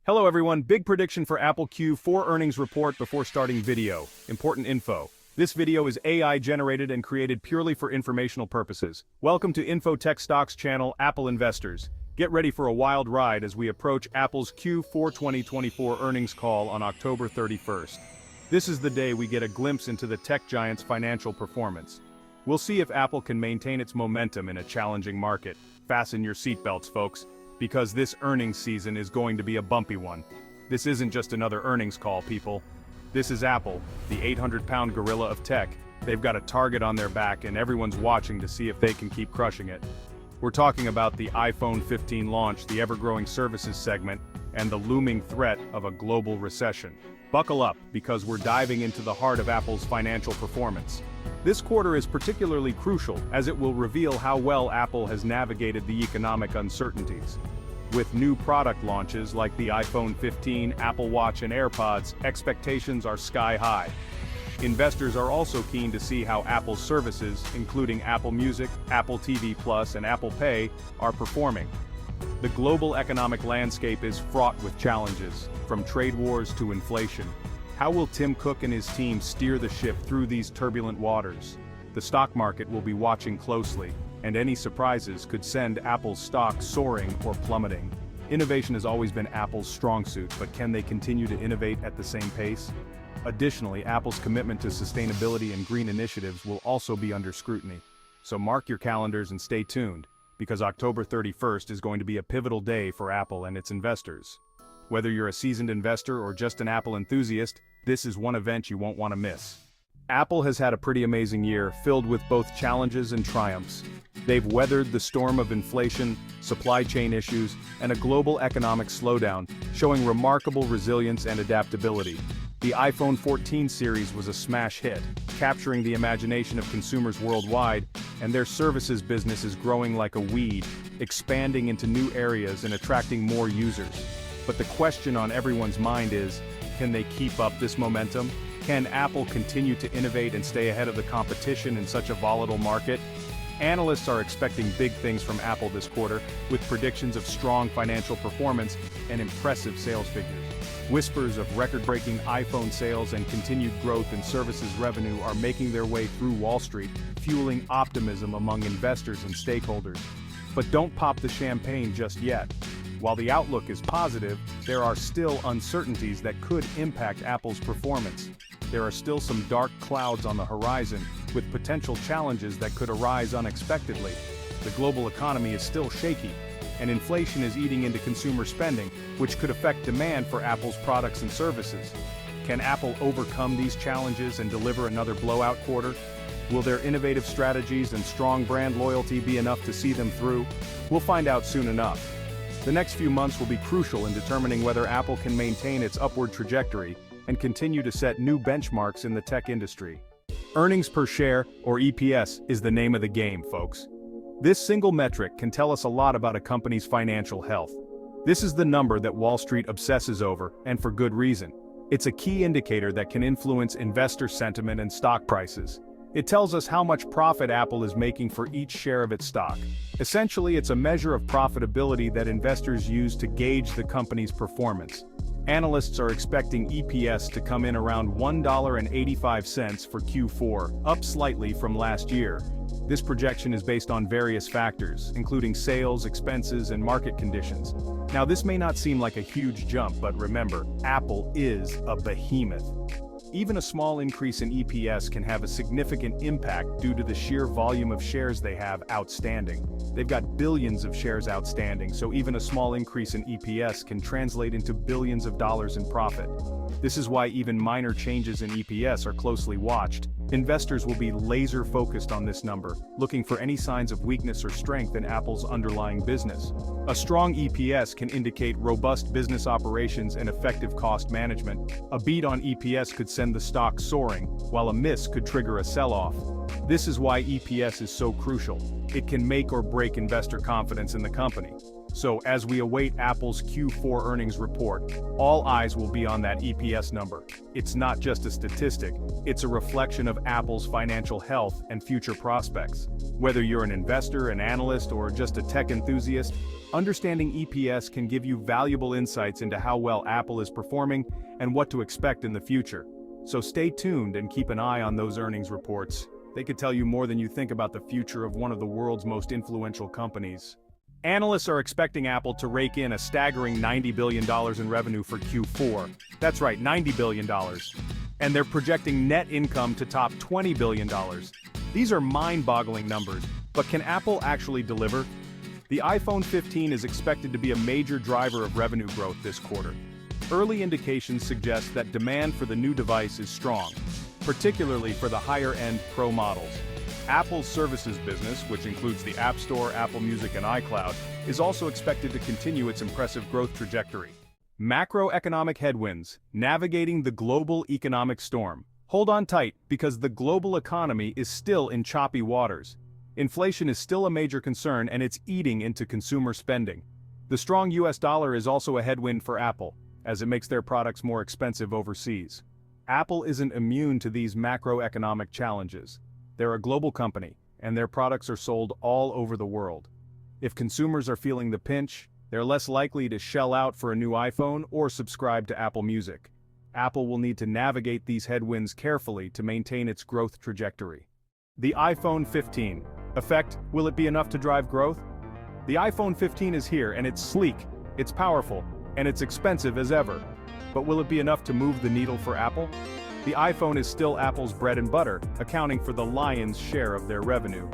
Hello everyone, big prediction for Apple Q4 earnings report before starting video. Important info. This video is AI generated and created purely for informational purposes. Welcome to Infotech Stocks channel, Apple Investors. Get ready for a wild ride as we approach Apple's Q4 2024 earnings call on October 31st. This is the day we get a glimpse into the tech giant's financial performance. We'll see if Apple can maintain its momentum in a challenging market. Fasten your seatbelts, folks, because this earnings season is going to be a bumpy one. This isn't just another earnings call, people. This is Apple, the 800-pound gorilla of tech. They've got a target on their back and everyone's watching to see if they can keep crushing it. We're talking about the iPhone 15 launch, the ever-growing services segment, and the looming threat of a global recession. Buckle up, because we're diving into the heart of Apple's financial performance. This quarter is particularly crucial, as it will reveal how well Apple has navigated the economic uncertainties. With new product launches like the iPhone 15, Apple Watch and AirPods, expectations are sky high. Investors are also keen to see how Apple's services, including Apple Music, Apple TV Plus, and Apple Pay, are performing. The global economic landscape is fraught with challenges, from trade wars to inflation. How will Tim Cook and his team steer the ship through these turbulent waters? The stock market will be watching closely, and any surprises could send Apple's stock soaring or plummeting. Innovation has always been Apple's strong suit, but can they continue to innovate at the same pace? Additionally, Apple's commitment to sustainability and green initiatives will also be under scrutiny. So mark your calendars and stay tuned, because October 31st is going to be a pivotal day for Apple and its investors. Whether you're a seasoned investor or just an Apple enthusiast, this is one event you won't want to miss. Apple has had a pretty amazing year, filled with both challenges and triumphs. They've weathered the storm of inflation, supply chain issues, and a global economic slowdown, showing remarkable resilience and adaptability. The iPhone 14 series was a smash hit, capturing the imagination of consumers worldwide, and their services business is growing like a weed, expanding into new areas and attracting more users. But the question on everyone's mind is, can they keep up this momentum? Can Apple continue to innovate and stay ahead of the competition in such a volatile market? Analysts are expecting big things from Apple this quarter, with predictions of strong financial performance and impressive sales figures. Whispers of record-breaking iPhone sales and continued growth in services revenue are making their way through Wall Street, fueling optimism among investors and stakeholders. But don't pop the champagne just yet. While the outlook is positive, there are still uncertainties that could impact Apple's performance. There are still some dark clouds on the horizon, with potential challenges that could arise unexpectedly. The global economy is still shaky, and inflation is eating into consumer spending, which could affect demand for Apple's products and services. Can Apple overcome these challenges and deliver another blowout quarter? Will their innovative strategies and strong brand loyalty be enough to see them through? We'll find out soon enough. The next few months will be crucial in determining whether Apple can maintain its upward trajectory and continue to set new benchmarks in the tech industry. Earnings per share, or EPS, is the name of the game, folks. This single metric can tell us a lot about a company's financial health. This is the number that Wall Street obsesses over, and for good reason. It's a key indicator that can influence investor sentiment and stock prices. It tells us how much profit Apple is making for each share of its stock. Essentially, it's a measure of profitability that investors use to gauge the company's performance. Analysts are expecting EPS to come in around $1.85 for Q4, up slightly from last year. This projection is based on various factors, including sales, expenses, and market conditions. Now, this may not seem like a huge jump, but remember, Apple is a behemoth. Even a small increase in EPS can have a significant impact due to the sheer volume of shares they have outstanding. They've got billions of shares outstanding, so even a small increase in EPS can translate into billions of dollars in profit. This is why even minor changes in EPS are closely watched. Investors will be laser-focused on this number, looking for any signs of weakness or strength in Apple's underlying business. A strong EPS can indicate robust business operations and effective cost management. A beat on EPS could send the stock soaring, while a miss could trigger a sell-off. This is why EPS is so crucial. It can make or break investor confidence in the company. So as we await Apple's Q4 earnings report, all eyes will be on that EPS number. It's not just a statistic, it's a reflection of Apple's financial health and future prospects. Whether you're an investor, an analyst, or just a tech enthusiast, understanding EPS can give you valuable insights into how well Apple is performing and what to expect in the future. So stay tuned and keep an eye on those earnings reports. They could tell you more than you think about the future of one of the world's most influential companies. Analysts are expecting Apple to rake in a staggering $90 billion in revenue for Q4. That's right, $90 billion. And they're projecting net income to top $20 billion. These are mind-boggling numbers, but can Apple actually deliver? The iPhone 15 is expected to be a major driver of revenue growth this quarter. Early indications suggest that demand for the new device is strong, particularly for the higher-end Pro models. Apple's services business, which includes the App Store, Apple Music, and iCloud, is also expected to continue its impressive growth trajectory. Macroeconomic headwinds, navigating the global economic storm. Hold on tight, because the global economy is still in choppy waters. Inflation is still a major concern, and it's eating into consumer spending. The strong US dollar is also a headwind for Apple, as it makes their products more expensive overseas. Apple isn't immune to these macroeconomic challenges. They're a global company, and their products are sold all over the world. If consumers are feeling the pinch, they're less likely to shell out for a new iPhone or subscribe to Apple Music. Apple will need to navigate these headwinds carefully to maintain its growth trajectory. The iPhone 15. Effect, will it be enough to drive growth? The iPhone 15 is here, and it's sleek, it's powerful, and it's expensive as ever. But will it be enough to move the needle for Apple? The iPhone is still Apple's bread and butter, accounting for the lion's share of their revenue.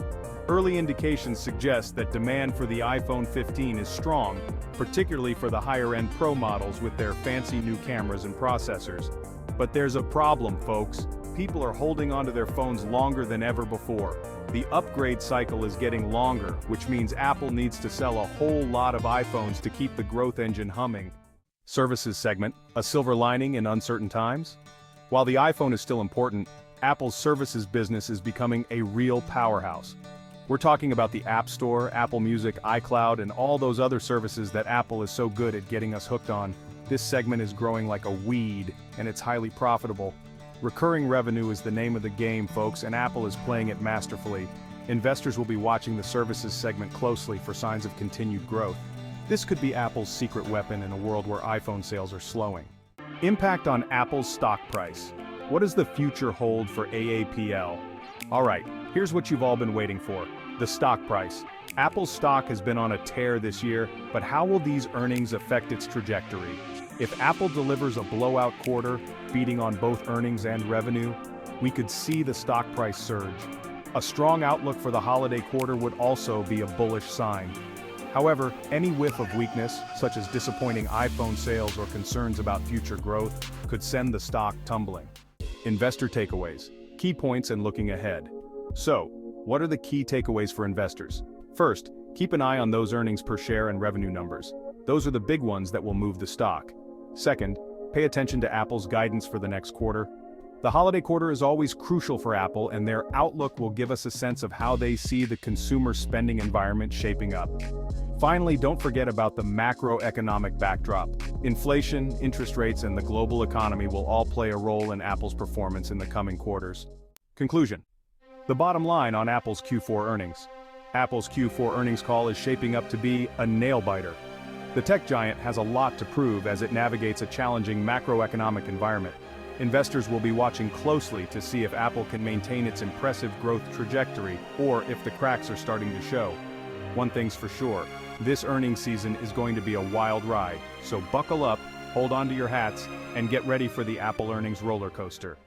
Early indications suggest that demand for the iPhone 15 is strong, particularly for the higher-end Pro models with their fancy new cameras and processors. But there's a problem, folks. People are holding onto their phones longer than ever before. The upgrade cycle is getting longer, which means Apple needs to sell a whole lot of iPhones to keep the growth engine humming. Services segment, a silver lining in uncertain times? While the iPhone is still important, Apple's services business is becoming a real powerhouse. We're talking about the App Store, Apple Music, iCloud, and all those other services that Apple is so good at getting us hooked on. This segment is growing like a weed, and it's highly profitable. Recurring revenue is the name of the game, folks, and Apple is playing it masterfully. Investors will be watching the services segment closely for signs of continued growth. This could be Apple's secret weapon in a world where iPhone sales are slowing. Impact on Apple's stock price. What does the future hold for AAPL? Alright, here's what you've all been waiting for. The stock price. Apple's stock has been on a tear this year, but how will these earnings affect its trajectory? If Apple delivers a blowout quarter, beating on both earnings and revenue, we could see the stock price surge. A strong outlook for the holiday quarter would also be a bullish sign. However, any whiff of weakness, such as disappointing iPhone sales or concerns about future growth, could send the stock tumbling. Investor takeaways, key points and looking ahead. So, what are the key takeaways for investors? First, keep an eye on those earnings per share and revenue numbers. Those are the big ones that will move the stock. Second, pay attention to Apple's guidance for the next quarter. The holiday quarter is always crucial for Apple, and their outlook will give us a sense of how they see the consumer spending environment shaping up. Finally, don't forget about the macroeconomic backdrop. Inflation, interest rates, and the global economy will all play a role in Apple's performance in the coming quarters. Conclusion. The bottom line on Apple's Q4 earnings. Apple's Q4 earnings call is shaping up to be a nail-biter. The tech giant has a lot to prove as it navigates a challenging macroeconomic environment. Investors will be watching closely to see if Apple can maintain its impressive growth trajectory or if the cracks are starting to show. One thing's for sure, this earnings season is going to be a wild ride, so buckle up, hold on to your hats, and get ready for the Apple earnings roller coaster.